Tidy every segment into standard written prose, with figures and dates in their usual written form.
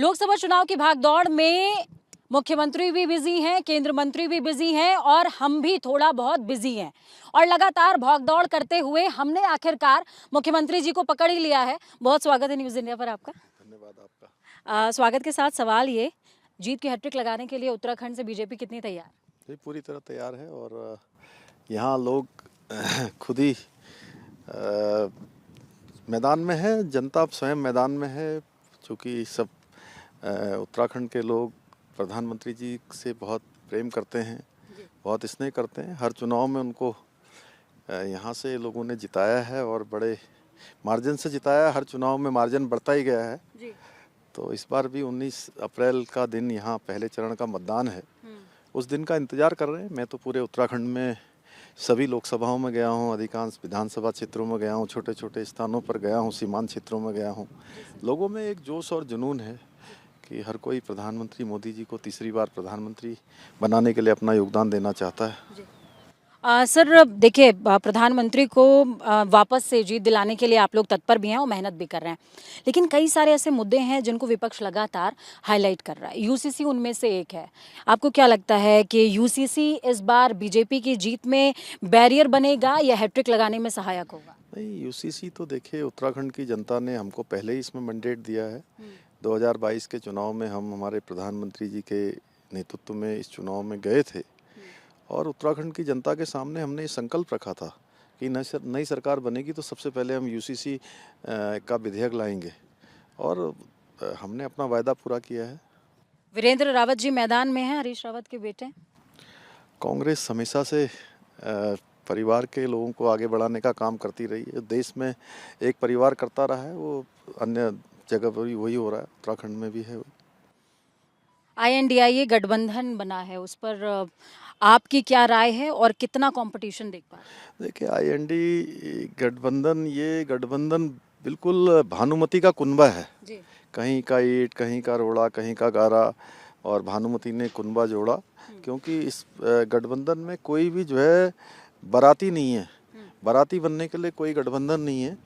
लोकसभा चुनाव की भागदौड़ में मुख्यमंत्री भी बिजी हैं, केंद्र मंत्री भी बिजी हैं और हम भी थोड़ा बहुत बिजी हैं। और लगातार भागदौड़ करते हुए हमने आखिरकार मुख्यमंत्री जी को पकड़ ही लिया है। बहुत स्वागत है न्यूज़ इंडिया पर आपका। धन्यवाद आपका। स्वागत के साथ सवाल ये, जीत की हैट्रिक लगाने के लिए उत्तराखंड से बीजेपी कितनी तैयार? ये पूरी तरह तैयार है और यहाँ लोग खुद ही मैदान में है, जनता स्वयं मैदान में है। चूँकि सब उत्तराखंड के लोग प्रधानमंत्री जी से बहुत प्रेम करते हैं, बहुत स्नेह करते हैं। हर चुनाव में उनको यहाँ से लोगों ने जिताया है और बड़े मार्जिन से जिताया है। हर चुनाव में मार्जिन बढ़ता ही गया है जी। तो इस बार भी 19 अप्रैल का दिन यहाँ पहले चरण का मतदान है, उस दिन का इंतज़ार कर रहे हैं। मैं तो पूरे उत्तराखंड में सभी लोकसभाओं में गया हूँ, अधिकांश विधानसभा क्षेत्रों में गया हूँ, छोटे छोटे स्थानों पर गया हूँ, सीमांत क्षेत्रों में गया हूँ। लोगों में एक जोश और जुनून है कि हर कोई प्रधानमंत्री मोदी जी को तीसरी बार प्रधानमंत्री बनाने के लिए अपना योगदान देना चाहता है। सर देखिए, प्रधानमंत्री को वापस से जीत दिलाने के लिए आप लोग तत्पर भी हैं और मेहनत भी कर रहे हैं, लेकिन कई सारे ऐसे मुद्दे हैं जिनको विपक्ष लगातार हाईलाइट कर रहा है। यूसीसी उनमें से एक है। आपको क्या लगता है कि यूसीसी इस बार बीजेपी की जीत में बैरियर बनेगा या हैट्रिक लगाने में सहायक होगा? नहीं, यूसीसी तो देखिए, उत्तराखंड की जनता ने हमको पहले ही इसमें मैंडेट दिया है। 2022 के चुनाव में हम हमारे प्रधानमंत्री जी के नेतृत्व में इस चुनाव में गए थे और उत्तराखंड की जनता के सामने हमने ये संकल्प रखा था कि नई सरकार बनेगी तो सबसे पहले हम यूसीसी का विधेयक लाएंगे और हमने अपना वायदा पूरा किया है। वीरेंद्र रावत जी मैदान में हैं, हरीश रावत के बेटे। कांग्रेस हमेशा से परिवार के लोगों को आगे बढ़ाने का काम करती रही है। देश में एक परिवार करता रहा है, वो अन्य जगह पर भी वही हो रहा है, उत्तराखंड में भी है। INDIA गठबंधन बना है, उस पर आपकी क्या राय है और कितना कंपटीशन देख पा रहे हैं? देखिए, IND गठबंधन, ये गठबंधन बिल्कुल भानुमति का कुनबा है जी। कहीं का ईंट, कहीं का रोड़ा, कहीं का गारा, और भानुमति ने कुनबा जोड़ा। क्योंकि इस गठबंधन में कोई भी जो है बाराती नहीं है। बाराती बनने के लिए कोई गठबंधन नहीं है,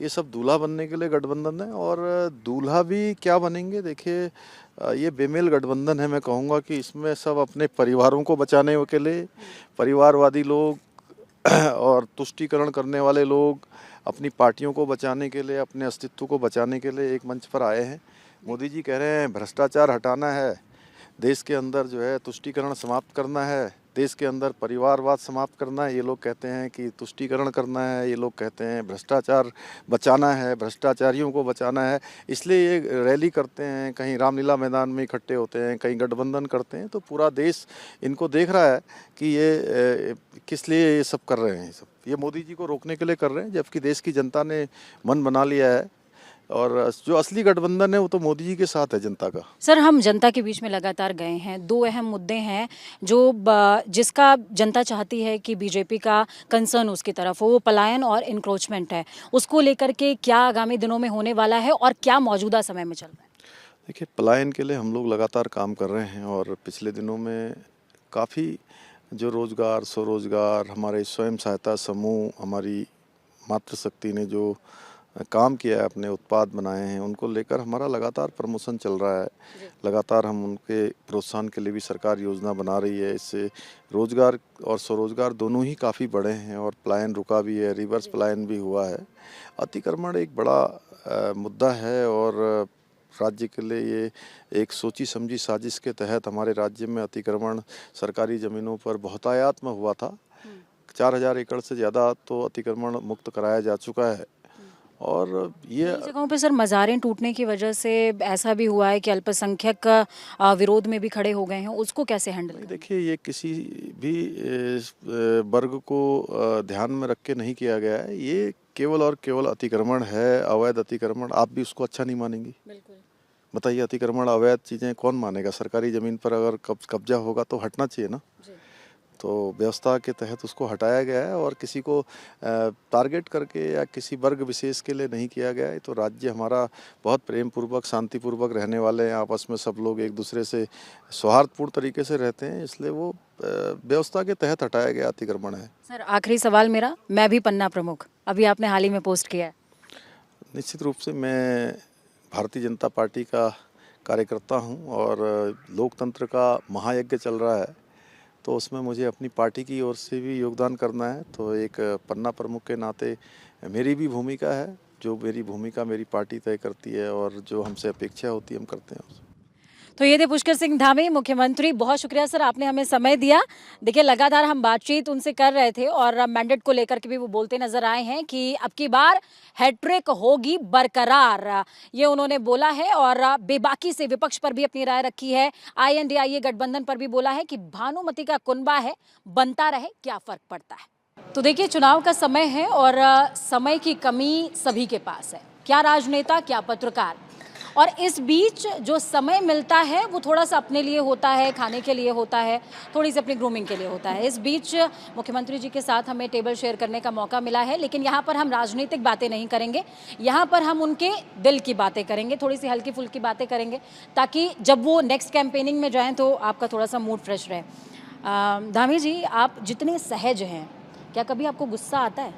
ये सब दूल्हा बनने के लिए गठबंधन है। और दूल्हा भी क्या बनेंगे, देखिए ये बेमेल गठबंधन है। मैं कहूँगा कि इसमें सब अपने परिवारों को बचाने के लिए, परिवारवादी लोग और तुष्टीकरण करने वाले लोग अपनी पार्टियों को बचाने के लिए, अपने अस्तित्व को बचाने के लिए एक मंच पर आए हैं। मोदी जी कह रहे हैं भ्रष्टाचार हटाना है, देश के अंदर जो है तुष्टीकरण समाप्त करना है, देश के अंदर परिवारवाद समाप्त करना है। ये लोग कहते हैं कि तुष्टीकरण करना है, ये लोग कहते हैं भ्रष्टाचार बचाना है, भ्रष्टाचारियों को बचाना है। इसलिए ये रैली करते हैं, कहीं रामलीला मैदान में इकट्ठे होते हैं, कहीं गठबंधन करते हैं। तो पूरा देश इनको देख रहा है कि ये किस लिए ये सब कर रहे हैं। ये मोदी जी को रोकने के लिए कर रहे हैं, जबकि देश की जनता ने मन बना लिया है और जो असली गठबंधन है वो तो मोदी जी के साथ है, जनता का। सर, हम जनता के बीच में लगातार गए हैं। दो अहम मुद्दे हैं जो जिसका जनता चाहती है कि बीजेपी का कंसर्न उसकी तरफ हो, वो पलायन और इंक्रोचमेंट है। उसको लेकर के क्या आगामी दिनों में होने वाला है और क्या मौजूदा समय में चल रहा है? देखिए, पलायन के लिए हम लोग लगातार काम कर रहे हैं और पिछले दिनों में काफ़ी जो रोज़गार, स्वरोज़गार, हमारे स्वयं सहायता समूह, हमारी मातृशक्ति ने जो काम किया है, अपने उत्पाद बनाए हैं, उनको लेकर हमारा लगातार प्रमोशन चल रहा है। लगातार हम उनके प्रोत्साहन के लिए भी सरकार योजना बना रही है। इससे रोज़गार और स्वरोज़गार दोनों ही काफ़ी बढ़े हैं और पलायन रुका भी है, रिवर्स पलायन भी हुआ है। अतिक्रमण एक बड़ा मुद्दा है और राज्य के लिए ये एक सोची समझी साजिश के तहत हमारे राज्य में अतिक्रमण सरकारी ज़मीनों पर बहुतायत में हुआ था। 4000 एकड़ से ज़्यादा तो अतिक्रमण मुक्त कराया जा चुका है। और ये जगहों पे सर मज़ारें टूटने की वजह से ऐसा भी हुआ है कि अल्पसंख्यक विरोध में भी खड़े हो गए हैं, उसको कैसे हैंडल? देखिए, ये किसी भी वर्ग को ध्यान में रख के नहीं किया गया है। ये केवल और केवल अतिक्रमण है, अवैध अतिक्रमण। आप भी उसको अच्छा नहीं मानेंगी? बिल्कुल। बताइए, अतिक्रमण अवैध चीज़ें कौन मानेगा? सरकारी ज़मीन पर अगर कब्जा होगा तो हटना चाहिए ना। तो व्यवस्था के तहत उसको हटाया गया है और किसी को टारगेट करके या किसी वर्ग विशेष के लिए नहीं किया गया है। तो राज्य हमारा बहुत प्रेम पूर्वक, शांतिपूर्वक रहने वाले हैं। आपस में सब लोग एक दूसरे से सौहार्दपूर्ण तरीके से रहते हैं, इसलिए वो व्यवस्था के तहत हटाया गया अतिक्रमण है। सर, आखिरी सवाल मेरा, मैं भी पन्ना प्रमुख, अभी आपने हाल ही में पोस्ट किया है। निश्चित रूप से मैं भारतीय जनता पार्टी का कार्यकर्ता हूँ और लोकतंत्र का महायज्ञ चल रहा है, तो उसमें मुझे अपनी पार्टी की ओर से भी योगदान करना है। तो एक पन्ना प्रमुख के नाते मेरी भी भूमिका है, जो मेरी भूमिका मेरी पार्टी तय करती है और जो हमसे अपेक्षा होती है हम करते हैं। तो ये थे पुष्कर सिंह धामी, मुख्यमंत्री। बहुत शुक्रिया सर, आपने हमें समय दिया। देखिए, लगातार हम बातचीत उनसे कर रहे थे और मैंडेट को लेकर के भी वो बोलते नजर आए हैं कि अब की बार हैट्रिक होगी बरकरार, ये उन्होंने बोला है। और बेबाकी से विपक्ष पर भी अपनी राय रखी है। INDIA गठबंधन पर भी बोला है कि भानुमति का कुनबा है, बनता रहे, क्या फर्क पड़ता है। तो देखिए, चुनाव का समय है और समय की कमी सभी के पास है, क्या राजनेता, क्या पत्रकार। और इस बीच जो समय मिलता है वो थोड़ा सा अपने लिए होता है, खाने के लिए होता है, थोड़ी सी अपनी ग्रूमिंग के लिए होता है। इस बीच मुख्यमंत्री जी के साथ हमें टेबल शेयर करने का मौका मिला है, लेकिन यहाँ पर हम राजनीतिक बातें नहीं करेंगे। यहाँ पर हम उनके दिल की बातें करेंगे, थोड़ी सी हल्की फुल्की बातें करेंगे, ताकि जब वो नेक्स्ट कैंपेनिंग में जाएँ तो आपका थोड़ा सा मूड फ्रेश रहे। धामी जी, आप जितने सहज हैं, क्या कभी आपको गुस्सा आता है?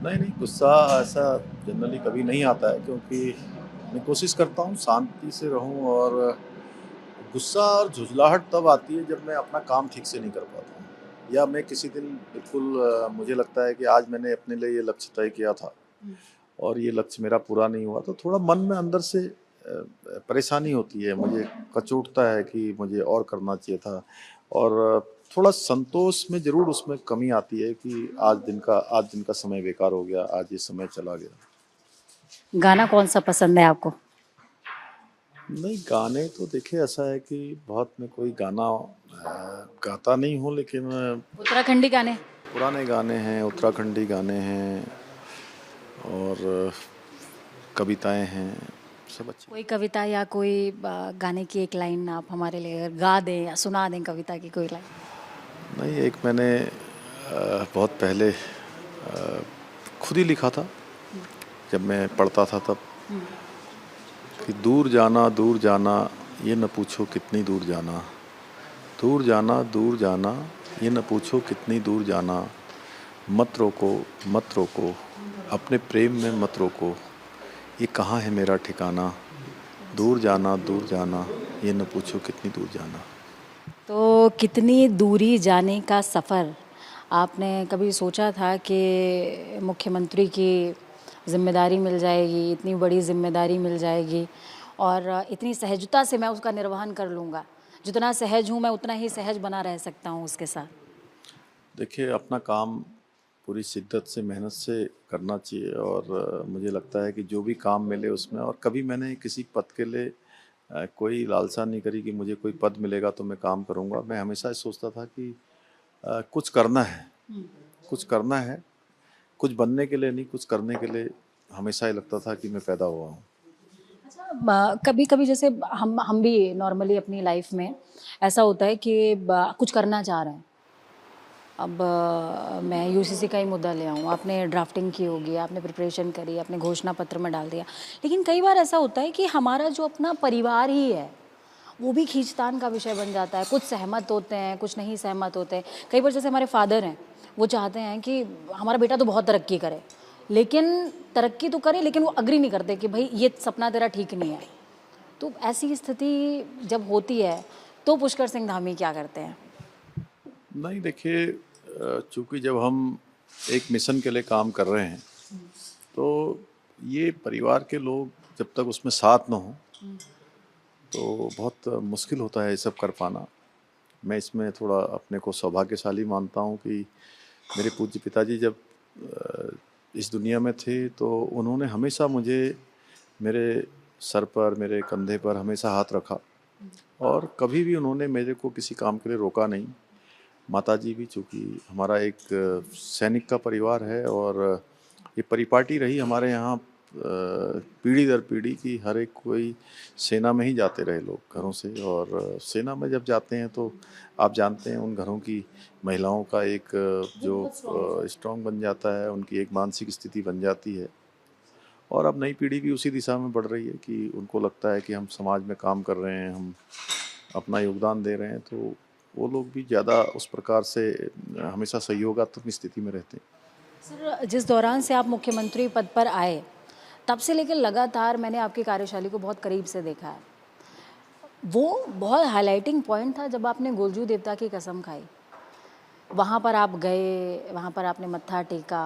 नहीं, गुस्सा ऐसा जनरली कभी नहीं आता है, क्योंकि मैं कोशिश करता हूँ शांति से रहूँ। और गुस्सा और झुँझलाहट तब आती है जब मैं अपना काम ठीक से नहीं कर पाता हूँ, या मैं किसी दिन बिल्कुल मुझे लगता है कि आज मैंने अपने लिए ये लक्ष्य तय किया था और ये लक्ष्य मेरा पूरा नहीं हुआ, तो थोड़ा मन में अंदर से परेशानी होती है, मुझे कचोटता है कि मुझे और करना चाहिए था। और थोड़ा संतोष में ज़रूर उसमें कमी आती है कि आज दिन का समय बेकार हो गया, आज ये समय चला गया। गाना कौन सा पसंद है आपको? नहीं, गाने तो देखिए ऐसा है कि बहुत मैं कोई गाना गाता नहीं हूँ, लेकिन उत्तराखंडी गाने? पुराने गाने हैं, उत्तराखंडी गाने हैं और कविताएं हैं, सब अच्छी। कोई कविता या कोई गाने की एक लाइन आप हमारे लिए गा दें या सुना दें, कविता की कोई लाइन? नहीं, एक मैंने बहुत पहले खुद ही लिखा था, जब मैं पढ़ता था तब, कि दूर जाना ये न पूछो कितनी दूर जाना, दूर जाना ये न पूछो कितनी दूर जाना, मत रोको अपने प्रेम में मत रोको, ये कहाँ है मेरा ठिकाना, दूर जाना ये न पूछो कितनी दूर जाना। तो कितनी दूरी जाने का सफ़र आपने कभी सोचा था कि मुख्यमंत्री की जिम्मेदारी मिल जाएगी, इतनी बड़ी जिम्मेदारी मिल जाएगी और इतनी सहजता से मैं उसका निर्वहन कर लूँगा? जितना सहज हूँ मैं उतना ही सहज बना रह सकता हूँ उसके साथ। देखिए, अपना काम पूरी शिद्दत से, मेहनत से करना चाहिए और मुझे लगता है कि जो भी काम मिले उसमें, और कभी मैंने किसी पद के लिए कोई लालसा नहीं करी कि मुझे कोई पद मिलेगा तो मैं काम करूँगा। मैं हमेशा सोचता था कि कुछ करना है, कुछ बनने के लिए नहीं, कुछ करने के लिए हमेशा ही लगता था कि मैं पैदा हुआ हूँ। कभी कभी जैसे हम भी नॉर्मली अपनी लाइफ में ऐसा होता है कि कुछ करना चाह रहे हैं। अब मैं UCC का ही मुद्दा ले आऊँ, आपने ड्राफ्टिंग की होगी, आपने प्रिपरेशन करी, आपने घोषणा पत्र में डाल दिया, लेकिन कई बार ऐसा होता है कि हमारा जो अपना परिवार ही है वो भी खींचतान का विषय बन जाता है। कुछ सहमत होते हैं, कुछ नहीं सहमत होते हैं। कई बार जैसे हमारे फादर हैं, वो चाहते हैं कि हमारा बेटा तो बहुत तरक्की करे, लेकिन तरक्की तो करे लेकिन वो अग्री नहीं करते कि भाई ये सपना तेरा ठीक नहीं है। तो ऐसी स्थिति जब होती है तो पुष्कर सिंह धामी क्या करते हैं? नहीं, देखिए, चूँकि जब हम एक मिशन के लिए काम कर रहे हैं, तो ये परिवार के लोग जब तक उसमें साथ ना हो तो बहुत मुश्किल होता है ये सब कर पाना। मैं इसमें थोड़ा अपने को सौभाग्यशाली मानता हूँ कि मेरे पूज्य पिताजी जब इस दुनिया में थे तो उन्होंने हमेशा मुझे मेरे सर पर, मेरे कंधे पर हमेशा हाथ रखा और कभी भी उन्होंने मेरे को किसी काम के लिए रोका नहीं। माताजी भी, चूँकि हमारा एक सैनिक का परिवार है और ये परिपाटी रही हमारे यहाँ पीढ़ी दर पीढ़ी की, हर एक कोई सेना में ही जाते रहे लोग घरों से, और सेना में जब जाते हैं तो आप जानते हैं उन घरों की महिलाओं का एक जो स्ट्रॉन्ग बन जाता है, उनकी एक मानसिक स्थिति बन जाती है। और अब नई पीढ़ी भी उसी दिशा में बढ़ रही है कि उनको लगता है कि हम समाज में काम कर रहे हैं, हम अपना योगदान दे रहे हैं, तो वो लोग भी ज़्यादा उस प्रकार से हमेशा सहयोगात्मक स्थिति में रहते हैं। सर, जिस दौरान से आप मुख्यमंत्री पद पर आए तब से लेकर लगातार मैंने आपकी कार्यशैली को बहुत करीब से देखा है। वो बहुत हाइलाइटिंग पॉइंट था जब आपने गोलजू देवता की कसम खाई। वहाँ पर आप गए, वहाँ पर आपने मत्था टेका।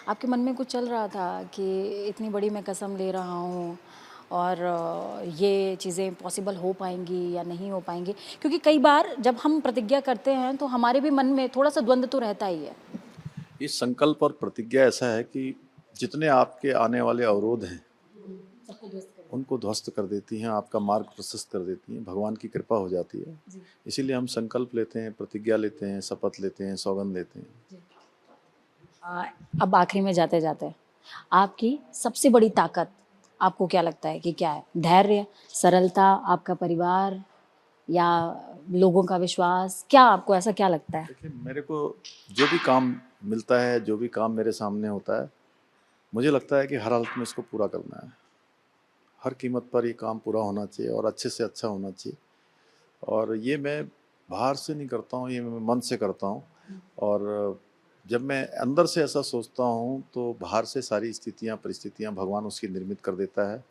आपके मन में कुछ चल रहा था कि इतनी बड़ी मैं कसम ले रहा हूँ और ये चीज़ें पॉसिबल हो पाएंगी या नहीं हो पाएंगी? क्योंकि कई बार जब हम प्रतिज्ञा करते हैं तो हमारे भी मन में थोड़ा सा द्वंद्व तो रहता ही है। ये संकल्प और प्रतिज्ञा ऐसा है कि जितने आपके आने वाले अवरोध हैं उनको ध्वस्त कर देती हैं, आपका मार्ग प्रशस्त कर देती हैं, भगवान की कृपा हो जाती है। इसीलिए हम संकल्प लेते हैं, प्रतिज्ञा लेते हैं, शपथ लेते हैं, सौगंध लेते हैं। अब आखिरी में जाते जाते आपकी सबसे बड़ी ताकत आपको क्या लगता है कि क्या है? धैर्य, सरलता, आपका परिवार या लोगों का विश्वास? क्या आपको ऐसा क्या लगता है? देखिए, मेरे को जो भी काम मिलता है, जो भी काम मेरे सामने होता है, मुझे लगता है कि हर हालत में इसको पूरा करना है। हर कीमत पर ये काम पूरा होना चाहिए और अच्छे से अच्छा होना चाहिए। और ये मैं बाहर से नहीं करता हूँ, ये मैं मन से करता हूँ। और जब मैं अंदर से ऐसा सोचता हूँ तो बाहर से सारी स्थितियाँ, परिस्थितियाँ भगवान उसकी निर्मित कर देता है।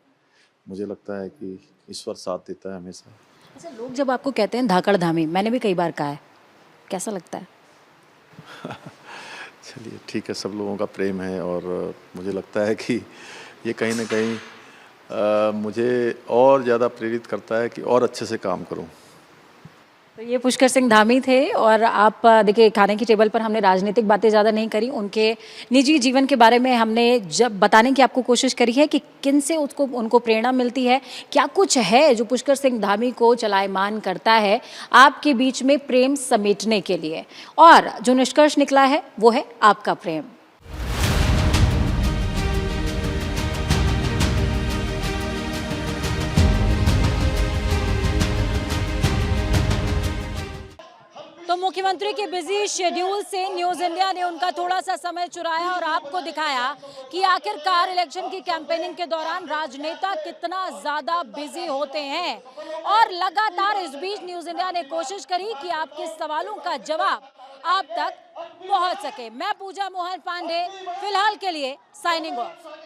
मुझे लगता है कि ईश्वर साथ देता है हमेशा। अच्छा, लोग जब आपको कहते हैं धाकड़ धामी, मैंने भी कई बार कहा है, कैसा लगता है? चलिए ठीक है, सब लोगों का प्रेम है और मुझे लगता है कि ये कहीं ना कहीं मुझे और ज़्यादा प्रेरित करता है कि और अच्छे से काम करूं। तो ये पुष्कर सिंह धामी थे और आप देखिए, खाने की टेबल पर हमने राजनीतिक बातें ज़्यादा नहीं करी, उनके निजी जीवन के बारे में हमने जब बताने की आपको कोशिश करी है कि किन से उनको प्रेरणा मिलती है, क्या कुछ है जो पुष्कर सिंह धामी को चलायमान करता है आपके बीच में प्रेम समेटने के लिए, और जो निष्कर्ष निकला है वो है आपका प्रेम। तो मुख्यमंत्री के बिजी शेड्यूल से न्यूज़ इंडिया ने उनका थोड़ा सा समय चुराया और आपको दिखाया कि आखिरकार इलेक्शन की कैंपेनिंग के दौरान राजनेता कितना ज़्यादा बिजी होते हैं। और लगातार इस बीच न्यूज़ इंडिया ने कोशिश करी कि आपके सवालों का जवाब आप तक पहुंच सके। मैं पूजा मोहन पांडे फिलहाल के लिए साइनिंग ऑफ।